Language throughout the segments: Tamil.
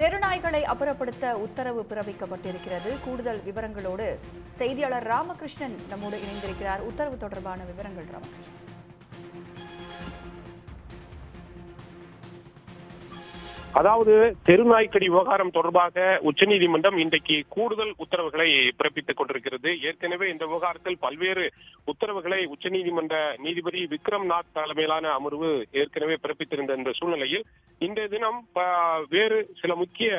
தெருநாய்களை அப்புறப்படுத்த உத்தரவு பிறப்பிக்கப்பட்டிருக்கிறது. கூடுதல் விவரங்களோடு செய்தியாளர் ராமகிருஷ்ணன் நம்மோடு இணைந்திருக்கிறார். உத்தரவு தொடர்பான விவரங்கள் ராமகிருஷ்ணன். அதாவது தெருநாய்க்கடி விவகாரம் தொடர்பாக உச்சநீதிமன்றம் இன்றைக்கு கூடுதல் உத்தரவுகளை பிறப்பித்துக் கொண்டிருக்கிறது. ஏற்கனவே இந்த விவகாரத்தில் பல்வேறு உத்தரவுகளை உச்சநீதிமன்ற நீதிபதி விக்ரம்நாத் தலைமையிலான அமர்வு ஏற்கனவே பிறப்பித்திருந்த இந்த சூழ்நிலையில் இன்றைய தினம் வேறு சில முக்கிய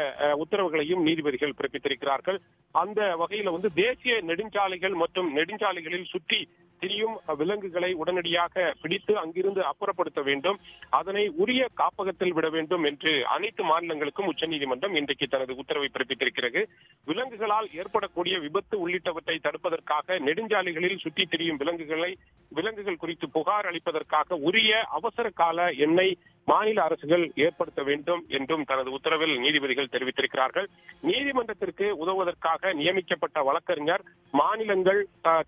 உத்தரவுகளையும் நீதிபதிகள் பிறப்பித்திருக்கிறார்கள். அந்த வகையில தேசிய நெடுஞ்சாலைகள் மற்றும் நெடுஞ்சாலைகளில் சுற்றி திரியும் விலங்குகளை உடனடியாக பிடித்து அங்கிருந்து அப்புறப்படுத்த வேண்டும், அதனை உரிய காப்பகத்தில் விட வேண்டும் என்று அனைத்து மாநிலங்களுக்கும் உச்சநீதிமன்றம் இன்றைக்கு தனது உத்தரவை பிறப்பித்திருக்கிறது. விலங்குகளால் ஏற்படக்கூடிய விபத்து உள்ளிட்டவற்றை தடுப்பதற்காக நெடுஞ்சாலைகளில் சுற்றி திரியும் விலங்குகள் குறித்து புகார் அளிப்பதற்காக உரிய அவசர கால எண்ணை மாநில அரசுகள் ஏற்படுத்த வேண்டும் என்றும் தனது உத்தரவில் நீதிபதிகள் தெரிவித்திருக்கிறார்கள். நீதிமன்றத்திற்கு உதவுவதற்காக நியமிக்கப்பட்ட வழக்கறிஞர் மாநிலங்கள்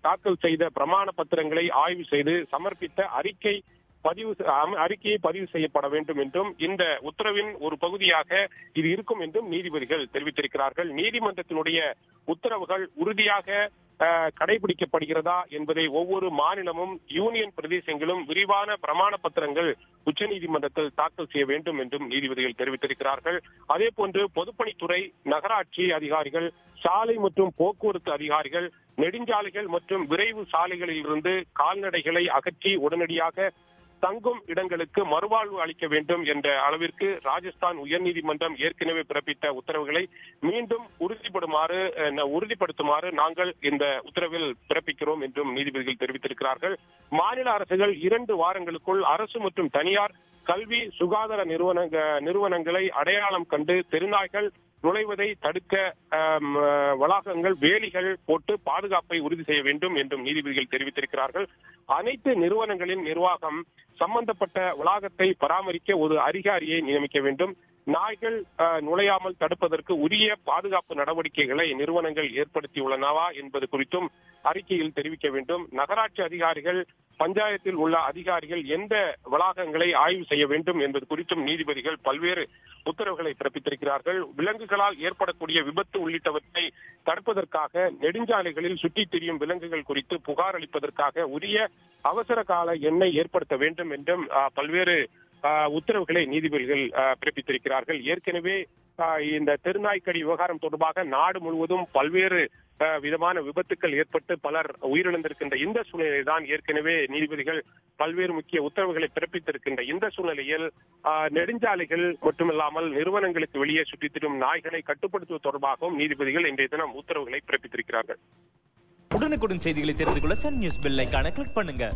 தாக்கல் செய்த பிரமாண பத்திரங்களை ஆய்வு செய்து சமர்ப்பித்த அறிக்கையை பதிவு செய்யப்பட வேண்டும் என்றும் இந்த உத்தரவின் ஒரு பகுதியாக இது இருக்கும் என்றும் நீதிபதிகள் தெரிவித்திருக்கிறார்கள். நீதிமன்றத்தினுடைய உத்தரவுகள் உறுதியாக கடைபிடிக்கப்படுகிறதா என்பதை ஒவ்வொரு மாநிலமும் யூனியன் பிரதேசங்களும் விரிவான பிரமாண பத்திரங்கள் உச்சநீதிமன்றத்தில் தாக்கல் செய்ய வேண்டும் என்றும் நீதிபதிகள் தெரிவித்திருக்கிறார்கள். அதே போன்று பொதுப்பணித்துறை, நகராட்சி அதிகாரிகள், சாலை மற்றும் போக்குவரத்து அதிகாரிகள் நெடுஞ்சாலைகள் மற்றும் விரைவு சாலைகளில் இருந்து கால்நடைகளை அகற்றி உடனடியாக தங்கும் இடங்களுக்கு மறுவாழ்வு அளிக்க வேண்டும் என்ற அளவிற்கு ராஜஸ்தான் உயர்நீதிமன்றம் ஏற்கனவே பிறப்பித்த உத்தரவுகளை மீண்டும் உறுதிப்படுத்துமாறு நாங்கள் இந்த உத்தரவில் பிறப்பிக்கிறோம் என்றும் நீதிபதிகள் தெரிவித்திருக்கிறார்கள். மாநில அரசுகள் 2 வாரங்களுக்குள் அரசு மற்றும் தனியார் கல்வி சுகாதார நிறுவனங்களை அடையாளம் கண்டு தெருநாய்கள் நுழைவதை தடுக்க வளாகங்கள் வேலிகள் போட்டு பாதுகாப்பை உறுதி செய்ய வேண்டும் என்றும் நீதிபதிகள் தெரிவித்திருக்கிறார்கள். அனைத்து நிறுவனங்களின் நிர்வாகம் சம்பந்தப்பட்ட வளாகத்தை பராமரிக்க ஒரு அதிகாரியை நியமிக்க வேண்டும். நாய்கள் நுழையாமல் தடுப்பதற்கு உரிய பாதுகாப்பு நடவடிக்கைகளை நிறுவனங்கள் ஏற்படுத்தியுள்ளனவா என்பது குறித்தும் அறிக்கையில் தெரிவிக்க வேண்டும். நகராட்சி அதிகாரிகள், பஞ்சாயத்தில் உள்ள அதிகாரிகள் எந்த வளாகங்களை ஆய்வு செய்ய வேண்டும் என்பது குறித்தும் நீதிபதிகள் பல்வேறு உத்தரவுகளை பிறப்பித்திருக்கிறார்கள். விலங்குகளால் ஏற்படக்கூடிய விபத்து உள்ளிட்டவற்றை தடுப்பதற்காக நெடுஞ்சாலைகளில் சுற்றித் திரியும் விலங்குகள் குறித்து புகார் அளிப்பதற்காக உரிய அவசர கால எண்ணை ஏற்படுத்த வேண்டும் என்றும் பல்வேறு உத்தரவுகளை நீதிபதிகள் பிறப்பித்திருக்கிறார்கள். ஏற்கனவே இந்த தெருநாய்க்கடி விவகாரம் தொடர்பாக நாடு முழுவதும் பல்வேறு விதமான விபத்துக்கள் ஏற்பட்டு பலர் உயிரிழந்திருக்கின்ற இந்த சூழ்நிலையில் தான் ஏற்கனவே நீதிபதிகள் பல்வேறு முக்கிய உத்தரவுகளை பிறப்பித்திருக்கின்ற இந்த சூழ்நிலையில் நெடுஞ்சாலைகள் மட்டுமில்லாமல் நிறுவனங்களுக்கு வெளியே சுற்றித் திரியும் நாய்களை கட்டுப்படுத்துவது தொடர்பாகவும் நீதிபதிகள் இன்றைய தினம் உத்தரவுகளை பிறப்பித்திருக்கிறார்கள். உடனுக்குடன் செய்திகளை தெரிந்து கொள்ள சன் நியூஸ் பெல் ஐகானை கிளிக் பண்ணுங்க.